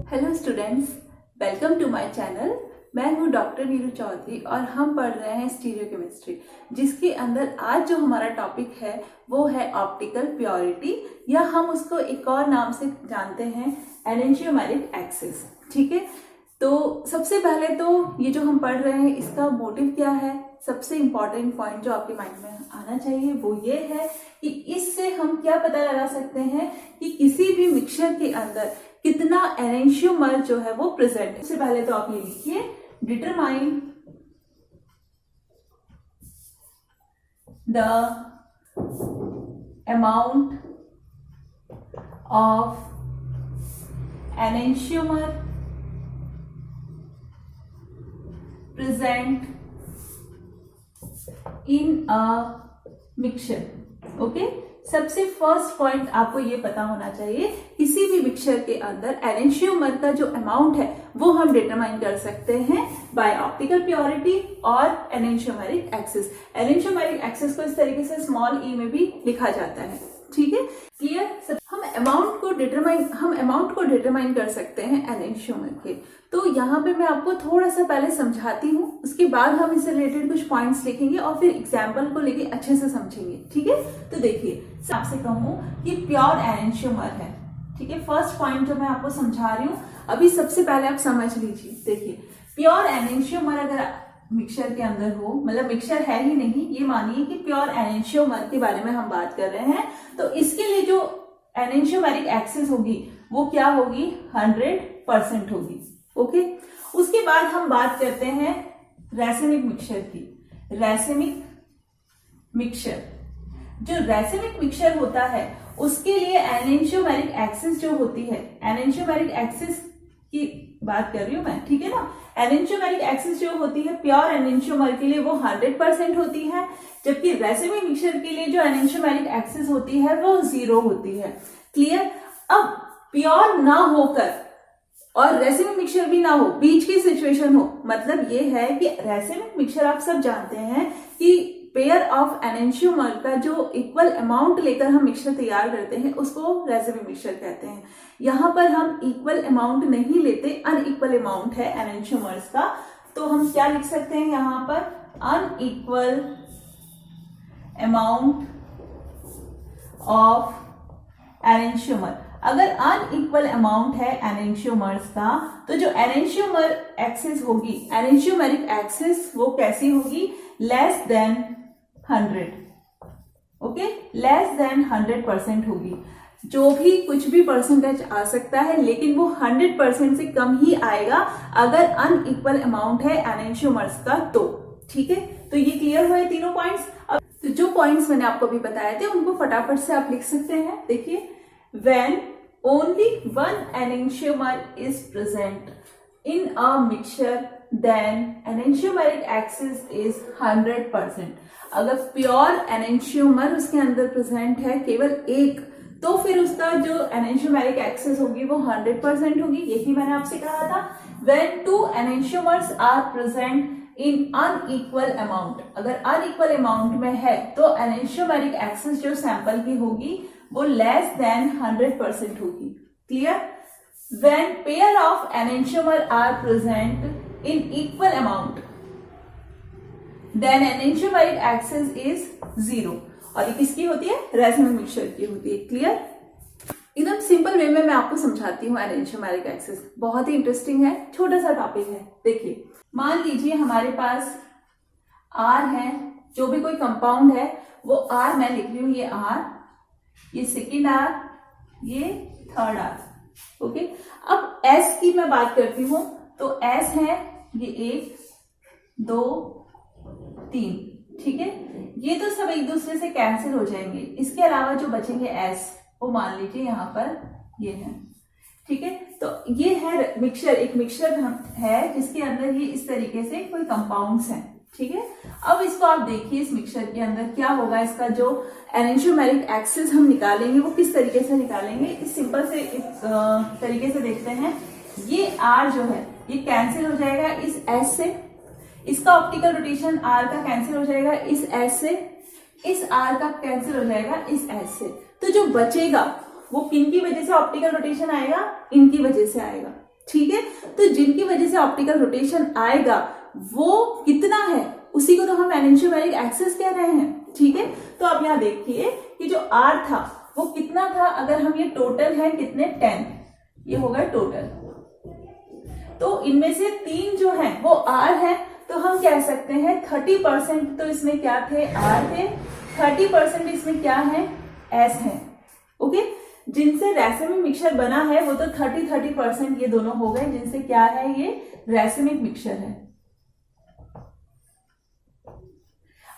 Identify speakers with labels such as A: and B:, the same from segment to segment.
A: Hello students, welcome to my channel. मैं हूं doctor Neeru Chaudhary और हम पढ़ रहे हैं स्टीरियोकेमिस्ट्री, जिसके अंदर आज जो हमारा टॉपिक है वो है ऑप्टिकल प्योरिटी, या हम उसको एक और नाम से जानते हैं एनेंशियोमेरिक एक्सिस। ठीक है, तो सबसे पहले तो ये जो हम पढ़ रहे हैं इसका मोटिव क्या है। सबसे इंपॉर्टेंट पॉइंट जो आपके माइंड में आना चाहिए वो ये है कि इससे हम क्या पता लगा सकते हैं कि किसी भी मिक्सचर के अंदर कितना एनेंशियोमर जो है वो प्रेजेंट है। सबसे पहले तो आप ये लिखिए, determine the amount of enantiomer present in a mixture. Okay, सबसे फर्स्ट पॉइंट आपको ये पता होना चाहिए, किसी भी मिक्सचर के अंदर एनेंशियोमर का जो अमाउंट है वो हम डिटरमाइन कर सकते हैं बाय ऑप्टिकल प्योरिटी और एनेंशियोमेरिक एक्सिस। एनेंशियोमेरिक एक्सिस को इस तरीके से स्मॉल ई में भी लिखा जाता है। ठीक है, क्लियर। हम अमाउंट को डिटरमाइन कर सकते हैं एनेंशियोमर के। तो यहाँ पे मैं आपको थोड़ा सा पहले समझाती हूँ, उसके बाद हम इससे रिलेटेड कुछ पॉइंट्स लिखेंगे और फिर एग्जाम्पल को लेके अच्छे से समझेंगे। ठीक है, तो देखिए, आपसे कहूँ कि प्योर एनेंशियोमर है। ठीक है, फर्स्ट पॉइंट जो मैं आपको समझा रही हूँ अभी सबसे पहले आप समझ लीजिए। देखिए, प्योर एनेंशियोमर अगर मिक्सचर के अंदर हो, मतलब मिक्सचर है ही नहीं, ये मानिए कि प्योर एनेंशियोमर के बारे में हम बात कर रहे हैं, तो इसके लिए जो एनेंशियोमेरिक एक्सिस होगी वो क्या होगी, 100% होगी। ओके, उसके बाद हम बात करते हैं रैसेमिक मिक्सचर की। रैसेमिक मिक्सचर, जो रैसेमिक मिक्सचर होता है उसके लिए एनेंशियोमेरिक एक्सिस जो होती है, एनेंशियोमेरिक एक्सिस की बात कर रही हूं मैं, ठीक है ना। एनेंशियोमेरिक एक्सिस जो होती है प्योर एनेंशियोमर के लिए वो 100% होती है, जबकि रैसेमिक मिक्सचर के लिए जो एनेंशियोमेरिक एक्सिस होती है वो 0 होती है। क्लियर। अब प्योर ना होकर और रैसेमिक मिक्सचर भी ना हो, बीच की सिचुएशन हो, मतलब ये है कि रैसेमिक मिक्सचर आप सब जानते हैं कि पेयर ऑफ एनेंशियोमर का जो इक्वल अमाउंट लेकर हम मिक्सचर तैयार करते हैं उसको रैसेमिक मिक्सचर कहते हैं। यहाँ पर हम इक्वल अमाउंट नहीं लेते, अनइक्वल अमाउंट है एनेंशियोमर्स का, तो हम क्या लिख सकते हैं यहाँ पर, अनइक्वल अमाउंट ऑफ एनेंशियोमर। अगर अनइक्वल अमाउंट है एनेंशियोमर्स का, तो जो एनेंशियोमर एक्सिस होगी, एनेंशियोमेरिक एक्सिस, वो कैसी होगी, less than 100। Okay, less than 100% होगी। जो भी कुछ भी परसेंटेज आ सकता है, लेकिन वो 100% से कम ही आएगा अगर अनइक्वल अमाउंट है एनेंशियोमर्स का तो। ठीक है, तो ये क्लियर हुए तीनों पॉइंट्स। अब तो जो पॉइंट्स मैंने आपको अभी बताए थे उनको फटाफट से आप लिख सकते हैं। देखिए, when only one enantiomer is present in a mixture, then enantiomeric axis is 100%। अगर प्योर एनेंशियोमर उसके अंदर प्रेजेंट है केवल एक, तो फिर उसका जो एनेंशियोमेरिक एक्सिस होगी वो 100% होगी। यही मैंने आपसे कहा था, when two enantiomers are present in unequal amount, अगर अनइक्वल अमाउंट में है तो एनेंशियोमेरिक एक्सिस जो सैंपल की होगी वो लेस देन 100% होगी। Clear. When pair of enantiomer are present in equal amount, then enantiomeric axis is 0। और ये किसकी होती है, रैसेमिक मिक्सचर की होती है। क्लियर। एकदम सिंपल वे में मैं आपको समझाती हूँ एनेंशियोमेरिक एक्सिस, बहुत ही इंटरेस्टिंग है, छोटा सा टॉपिक है। देखिए, मान लीजिए हमारे पास R है, जो भी कोई कंपाउंड है वो R मैं लिख रही हूँ, ये R, ये सेकेंड R, ये थर्ड R। ओके, अब S की मैं बात करती हूं, तो S है ये 1 2 3। ठीक है, ये तो सब एक दूसरे से कैंसिल हो जाएंगे। इसके अलावा जो बचेंगे S, वो मान लीजिए यहाँ पर ये है। ठीक है, तो ये है मिक्सचर, एक मिक्सचर है जिसके अंदर ये इस तरीके से कोई कंपाउंड्स हैं। ठीक है, अब इसको आप देखिए, इस मिक्सचर के अंदर क्या होगा, इसका जो एनेंशियोमेरिक एक्सिस हम निकालेंगे वो किस तरीके से निकालेंगे, इस सिंपल से तरीके से देखते हैं। ये R जो है ये कैंसिल हो जाएगा इस S से, इसका ऑप्टिकल रोटेशन R का कैंसिल हो जाएगा इस S से, इस R का कैंसिल हो जाएगा इस S से। तो जो बचेगा वो किन की वजह से ऑप्टिकल रोटेशन आएगा, इनकी वजह से आएगा। ठीक है। तो जिनकी वजह से ऑप्टिकल रोटेशन आएगा वो कितना है, उसी को तो हम एनेंशियोमेरिक एक्सिस कह रहे हैं, ठीक है। तो अब यहाँ देखिए कि जो R था वो कितना था, अगर हम ये टोटल है कितने 10, ये होगा टोटल, तो इनमें से 3 जो है वो R है, तो हम कह सकते हैं 30% तो इसमें क्या थे, R थे, 30% इसमें क्या है, S है, ओके। जिनसे रैसेमिक मिक्सचर बना है वो तो 30% ये दोनों हो गए, जिनसे क्या है, ये रैसेमिक मिक्सचर है।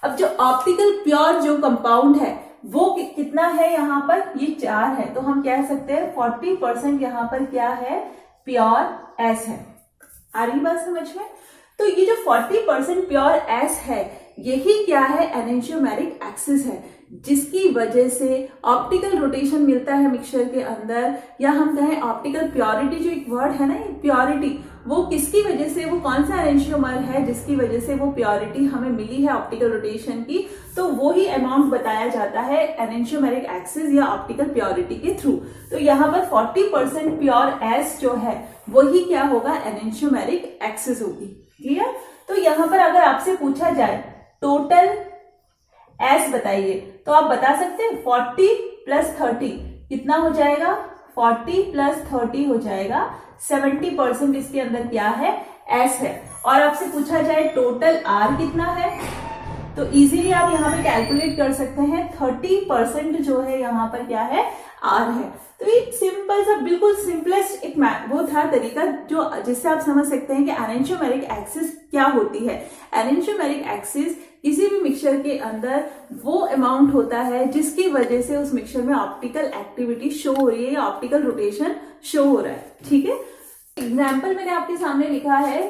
A: अब जो ऑप्टिकल प्योर जो कंपाउंड है वो कितना है, यहाँ पर ये 4 है, तो हम कह सकते हैं 40% यहाँ पर क्या है, प्योर एस है। आ रही बात समझ में? तो ये जो 40% प्योर एस है यही क्या है, एनेंशियोमेरिक एक्सिस है, जिसकी वजह से ऑप्टिकल रोटेशन मिलता है मिक्सचर के अंदर, या हम कहें ऑप्टिकल प्योरिटी, जो एक वर्ड है ना प्योरिटी, वो किसकी वजह से, वो कौन सा एनेंशियोमर है जिसकी वजह से वो प्योरिटी हमें मिली है ऑप्टिकल रोटेशन की, तो वो ही अमाउंट बताया जाता है एनेंशियोमेरिक एक्सिस या ऑप्टिकल प्योरिटी के थ्रू। तो यहाँ पर 40% प्योर एस जो है वही क्या होगा, एनेंशियोमेरिक एक्सिस होगी। क्लियर? तो यहाँ पर अगर आपसे पूछा जाए टोटल एस बताइए, तो आप बता सकते हैं 40 प्लस 30 कितना हो जाएगा, 40 प्लस 30 हो जाएगा 70%, इसके अंदर क्या है, एस है। और आपसे पूछा जाए टोटल आर कितना है, तो इजीली आप यहाँ पे कैलकुलेट कर सकते हैं, 30% जो है यहाँ पर क्या है, आर है। तो एक सिंपल सा, बिल्कुल सिंपलेस्ट एक वो था तरीका जो जिससे आप समझ सकते हैं कि एनेंशियोमेरिक एक्सिस क्या होती है। एनेंशियोमेरिक एक्सिस किसी भी मिक्सचर के अंदर वो अमाउंट होता है जिसकी वजह से उस मिक्सचर में ऑप्टिकल एक्टिविटी शो हो रही है या ऑप्टिकल रोटेशन शो हो रहा है, ठीक है। एग्जाम्पल मैंने आपके सामने लिखा है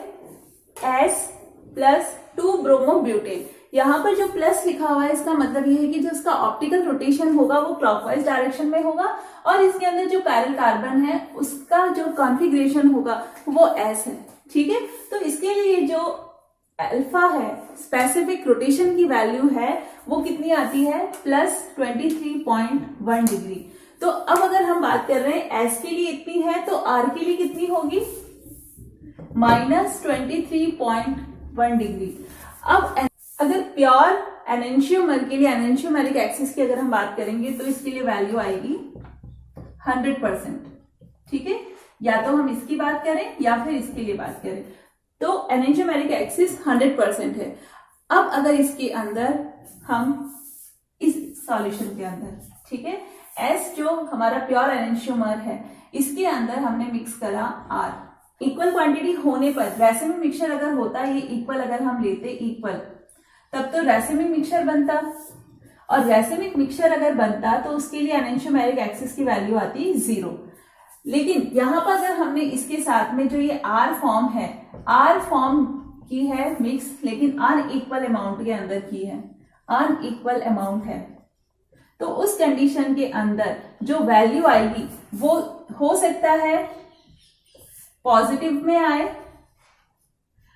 A: S प्लस 2 ब्रोमोब्यूटेन। यहाँ पर जो प्लस लिखा हुआ है इसका मतलब ये है कि जो इसका ऑप्टिकल रोटेशन होगा वो क्लॉकवाइज डायरेक्शन में होगा, और इसके अंदर जो पैरेलल कार्बन है उसका जो कॉन्फ़िगरेशन होगा वो S है, ठीक है। तो इसके लिए जो अल्फा है, स्पेसिफिक रोटेशन की वैल्यू है, वो कितनी आती है, प्लस 23.1 डिग्री। तो अब अगर हम बात कर रहे हैं S के लिए इतनी है, तो R के लिए कितनी होगी, माइनस 23.1 डिग्री। अब अगर प्योर एनेंशियोमर के लिए, एनेंशियोमेरिक एक्सिस की अगर हम बात करेंगे तो इसके लिए वैल्यू आएगी 100%, ठीक है। या तो हम इसकी बात करें या फिर इसके लिए बात करें, तो एनेंशियोमेरिक एक्सिस 100% है। अब अगर इसके अंदर हम इस सॉल्यूशन के अंदर, ठीक है, S जो हमारा प्योर एनेंशियोमर है इसके अंदर हमने मिक्स करा R, इक्वल क्वांटिटी होने पर रैसेमिक मिक्सचर अगर होता, ये इक्वल अगर हम लेते इक्वल, तब तो रैसेमिक मिक्सचर बनता, और रैसेमिक मिक्सचर अगर बनता तो उसके लिए एनेंशियोमेरिक एक्सिस की वैल्यू आती 0। लेकिन यहाँ पर अगर हमने इसके साथ में जो ये R फॉर्म है, R फॉर्म की है मिक्स, लेकिन अनइक्वल अमाउंट के अंदर की है, अनइक्वल अमाउंट है, तो उस कंडीशन के अंदर जो वैल्यू आएगी वो हो सकता है पॉजिटिव में आए,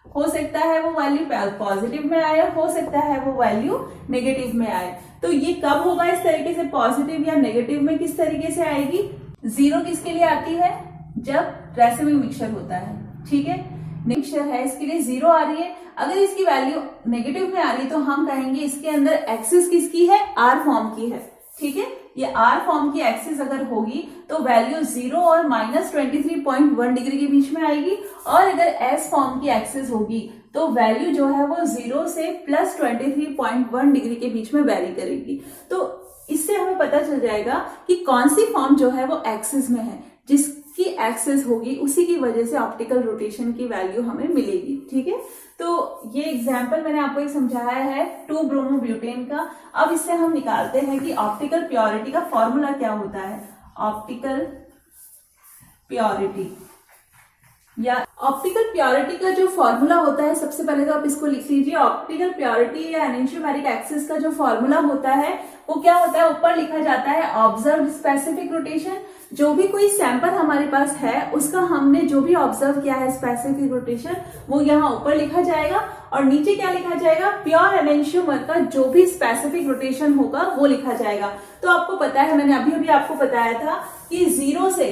A: हो सकता है वो वैल्यू पॉजिटिव में आए, हो सकता है वो वैल्यू नेगेटिव में आए। तो ये कब होगा इस तरीके से, पॉजिटिव या नेगेटिव में किस तरीके से आएगी, 0 किसके लिए आती है, जब रैसेमिक मिक्सचर होता है, ठीक है, मिक्सचर है इसके लिए 0 आ रही है। अगर इसकी वैल्यू नेगेटिव में आ रही है तो हम कहेंगे इसके अंदर एक्सिस किसकी है, R फॉर्म की है, ठीक है। ये R फॉर्म की एक्सिस अगर होगी तो वैल्यू 0 और माइनस 23.1 डिग्री के बीच में आएगी, और अगर S फॉर्म की एक्सिस होगी तो वैल्यू जो है वो 0 से प्लस 23.1 डिग्री के बीच में वेरी करेगी। तो इससे हमें पता चल जाएगा कि कौन सी फॉर्म जो है वो एक्सिस में है, जिसकी एक्सिस होगी उसी की वजह से ऑप्टिकल रोटेशन की वैल्यू हमें मिलेगी, ठीक है। तो ये एग्जाम्पल मैंने आपको समझाया है 2 ब्रोमोब्यूटेन का। अब इससे हम निकालते हैं कि ऑप्टिकल प्योरिटी का फॉर्मूला क्या होता है। ऑप्टिकल प्योरिटी या ऑप्टिकल प्योरिटी का जो फॉर्मूला होता है, सबसे पहले तो आप इसको लिख लीजिए। ऑप्टिकल प्योरिटी या एनेंशियोमेरिक एक्सिस का जो फॉर्मूला होता है वो क्या होता है, ऊपर लिखा जाता है ऑब्जर्व स्पेसिफिक रोटेशन। जो भी कोई सैंपल हमारे पास है उसका हमने जो भी ऑब्जर्व किया है स्पेसिफिक रोटेशन, वो यहाँ ऊपर लिखा जाएगा, और नीचे क्या लिखा जाएगा, प्योर एनेंशियोमर का जो भी स्पेसिफिक रोटेशन होगा वो लिखा जाएगा। तो आपको पता है, मैंने अभी अभी आपको बताया था कि 0 से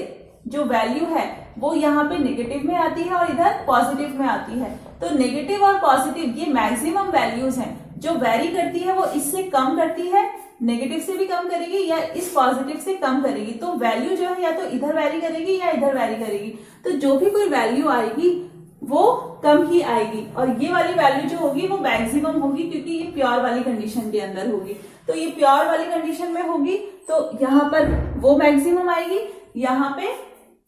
A: जो वैल्यू है वो यहाँ पे नेगेटिव में आती है और इधर पॉजिटिव में आती है। तो नेगेटिव और पॉजिटिव ये मैक्सिमम वैल्यूज हैं, जो वेरी करती है वो इससे कम करती है, नेगेटिव से भी कम करेगी या इस पॉजिटिव से कम करेगी। तो वैल्यू जो है या तो इधर वेरी करेगी या इधर वेरी करेगी। तो जो भी कोई वैल्यू आएगी वो कम ही आएगी और ये वाली वैल्यू जो होगी वो मैक्सिमम होगी, क्योंकि ये प्योर वाली कंडीशन के अंदर होगी। तो ये प्योर वाली कंडीशन में होगी तो यहाँ पर वो मैक्सिमम आएगी, यहाँ पे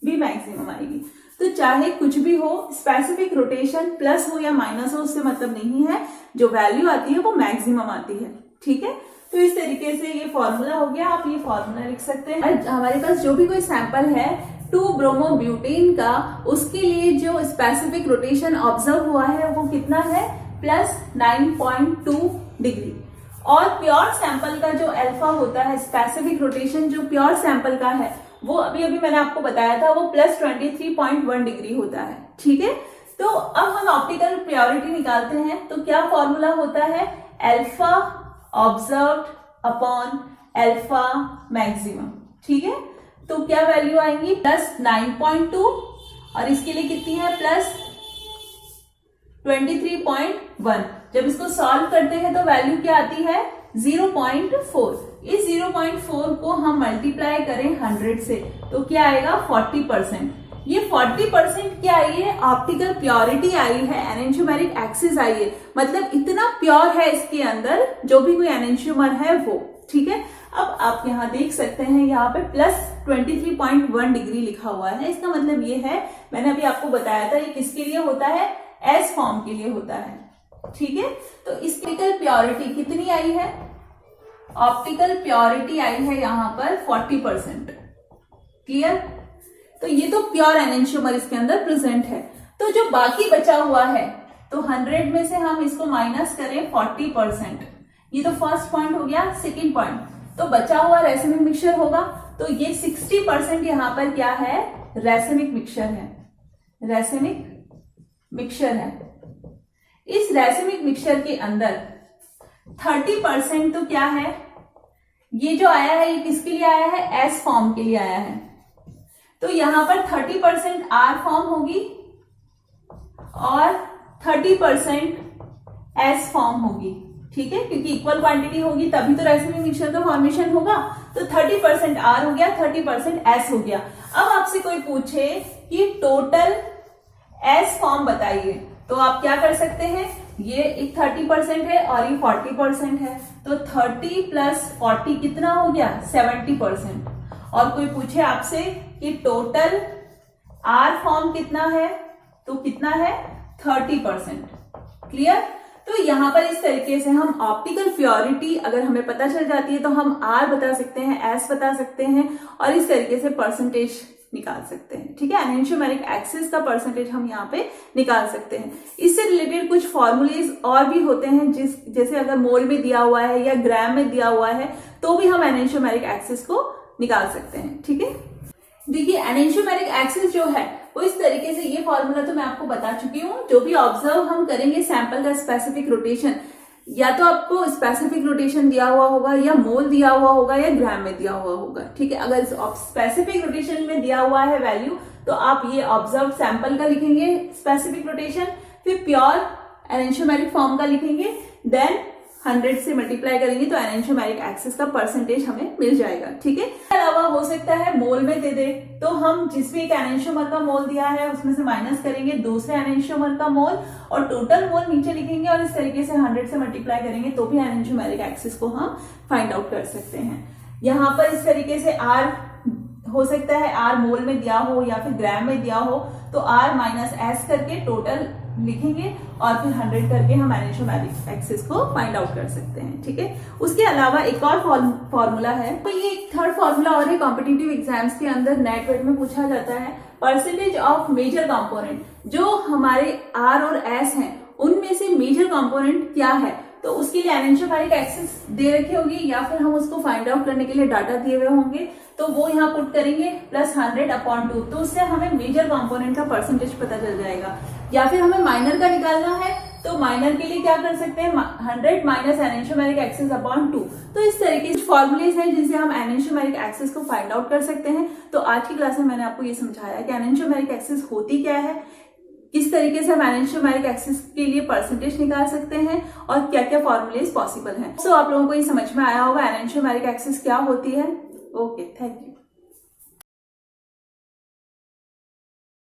A: भी मैक्सिमम आएगी। तो चाहे कुछ भी हो, स्पेसिफिक रोटेशन प्लस हो या माइनस हो, उससे मतलब नहीं है, जो वैल्यू आती है वो मैक्सिमम आती है। ठीक है, तो इस तरीके से ये फॉर्मूला हो गया, आप ये फॉर्मूला लिख सकते हैं। हमारे पास जो भी कोई सैंपल है 2-ब्रोमोब्यूटेन का, उसके लिए जो स्पेसिफिक रोटेशन ऑब्जर्व हुआ है वो कितना है, +9.2 डिग्री। और प्योर सैंपल का जो अल्फा होता है, स्पेसिफिक रोटेशन जो प्योर सैंपल का है, वो अभी मैंने आपको बताया था, वो +23.1 डिग्री होता है। ठीक है, तो अब हम ऑप्टिकल प्योरिटी निकालते हैं। तो क्या फॉर्मूला होता है, alpha observed upon alpha maximum. ठीक है, तो क्या वैल्यू आएंगी, +9.2 और इसके लिए कितनी है, +23.1। जब इसको सॉल्व करते हैं तो वैल्यू क्या आती है, 0.4। इस 0.4 को हम मल्टीप्लाई करें 100 से तो क्या आएगा, 40%। ये 40% क्या आई है, ऑप्टिकल प्योरिटी आई है, एनेंशियोमेरिक एक्सिस आई है, मतलब इतना प्योर है इसके अंदर जो भी कोई एनेंशियोमर है वो। ठीक है, अब आप यहाँ देख सकते हैं, यहाँ पे +23.1 डिग्री लिखा हुआ है। इसका मतलब ये है, मैंने अभी आपको बताया था, ये किसके लिए होता है, एस फॉर्म के लिए होता है। ठीक है, तो इसकी ऑप्टिकल प्योरिटी कितनी आई है, ऑप्टिकल प्योरिटी आई है यहाँ पर 40%। क्लियर, तो ये तो प्योर एनेंशियोमर इसके अंदर प्रेजेंट है। तो जो बाकी बचा हुआ है, तो 100 में से हम इसको माइनस करें 40%। ये तो फर्स्ट पॉइंट हो गया। सेकेंड पॉइंट, तो बचा हुआ रेसिमिक मिक्सचर होगा, तो ये 60% यहाँ पर क्या है, रेसिमिक मिक्सचर है, रेसिमिक मिक्सचर है। इस रेसिमिक मिक्सचर के अंदर 30% तो क्या है, ये जो आया है ये किसके लिए आया है, एस फॉर्म के लिए आया है। तो यहां पर 30% आर फॉर्म होगी और 30% एस फॉर्म होगी। ठीक है, क्योंकि इक्वल क्वांटिटी होगी तभी तो रेसिमिक मिक्सचर का फॉर्मेशन होगा। तो 30% आर हो गया, 30% एस हो गया। अब आपसे कोई पूछे कि टोटल एस फॉर्म बताइए, तो आप क्या कर सकते हैं, ये एक 30% है और ये 40% है, तो 30 + 40 कितना हो गया, 70%। और कोई पूछे आपसे कि टोटल आर फॉर्म कितना है, तो कितना है, 30%। क्लियर, तो यहां पर इस तरीके से हम ऑप्टिकल प्योरिटी अगर हमें पता चल जाती है तो हम आर बता सकते हैं, एस बता सकते हैं और इस तरीके से परसेंटेज निकाल सकते हैं। ठीक है, एनेंशियोमेरिक एक्सिस का परसेंटेज हम यहाँ पे निकाल सकते हैं। इससे रिलेटेड कुछ फॉर्मूलेज और भी होते हैं, जैसे अगर मोल में दिया हुआ है या ग्राम में दिया हुआ है तो भी हम एनेंशियोमेरिक एक्सिस को निकाल सकते हैं। ठीक है, देखिए एनेंशियोमेरिक एक्सिस जो है वो इस तरीके से, ये फॉर्मूला तो मैं आपको बता चुकी हूँ। जो भी ऑब्जर्व हम करेंगे सैंपल का स्पेसिफिक रोटेशन, या तो आपको स्पेसिफिक रोटेशन दिया हुआ होगा या मोल दिया हुआ होगा या ग्राम में दिया हुआ होगा। ठीक है, अगर स्पेसिफिक रोटेशन में दिया हुआ है वैल्यू तो आप ये ऑब्जर्व सैंपल का लिखेंगे स्पेसिफिक रोटेशन, फिर प्योर एनेंशियोमेरिक फॉर्म का लिखेंगे, देन 100 से मल्टीप्लाई करेंगे तो एनेंशियोमेरिक एक्सिस का परसेंटेज हमें मिल जाएगा। ठीक है, इसके अलावा हो सकता है मोल में दे दे, तो हम जिस भी एक एनेंशियोमर का मोल दिया है उसमें से माइनस करेंगे दूसरे एनेंशियोमर का मोल और टोटल मोल नीचे लिखेंगे और इस तरीके से 100 से मल्टीप्लाई करेंगे तो भी एनेंशियोमेरिक एक्सिस को हम फाइंड आउट कर सकते हैं। यहाँ पर इस तरीके से आर हो सकता है, आर मोल में दिया हो या फिर ग्राम में दिया हो, तो आर माइनस एस करके टोटल लिखेंगे और फिर 100 करके हम एनेंशियोमेरिक एक्सिस को फाइंड आउट कर सकते हैं। ठीक है, उसके अलावा एक और फॉर्मूला है, तो ये एक थर्ड फॉर्मूला और है, कॉम्पिटिटिव एग्जाम्स के अंदर नेट वेट में पूछा जाता है, परसेंटेज ऑफ मेजर कंपोनेंट। जो हमारे आर और एस हैं उनमें से मेजर कंपोनेंट क्या है, तो उसके लिए एनेंशियोमेरिक एक्सिस दे रखी होगी या फिर हम उसको फाइंड आउट करने के लिए डाटा दिए हुए होंगे, तो वो यहाँ पुट करेंगे +100/2, तो उससे हमें मेजर कंपोनेंट का परसेंटेज पता चल जाएगा। या फिर हमें माइनर का निकालना है तो माइनर के लिए क्या कर सकते हैं, 100 माइनस एनेंशियोमेरिक एक्सिस अपॉन 2। तो इस तरीके से फॉर्मूलेज हैं जिनसे हम एनेंशियोमेरिक एक्सिस को फाइंड आउट कर सकते हैं। तो आज की क्लास में मैंने आपको ये समझाया कि एनेंशियोमेरिक एक्सिस होती क्या है, किस तरीके से हम एनेंशियोमेरिक एक्सिस के लिए परसेंटेज निकाल सकते हैं और क्या क्या फॉर्मूलेज पॉसिबल हैं। सो आप लोगों को ये समझ में आया होगा एनेंशियोमेरिक एक्सिस क्या होती है। Okay, thank you.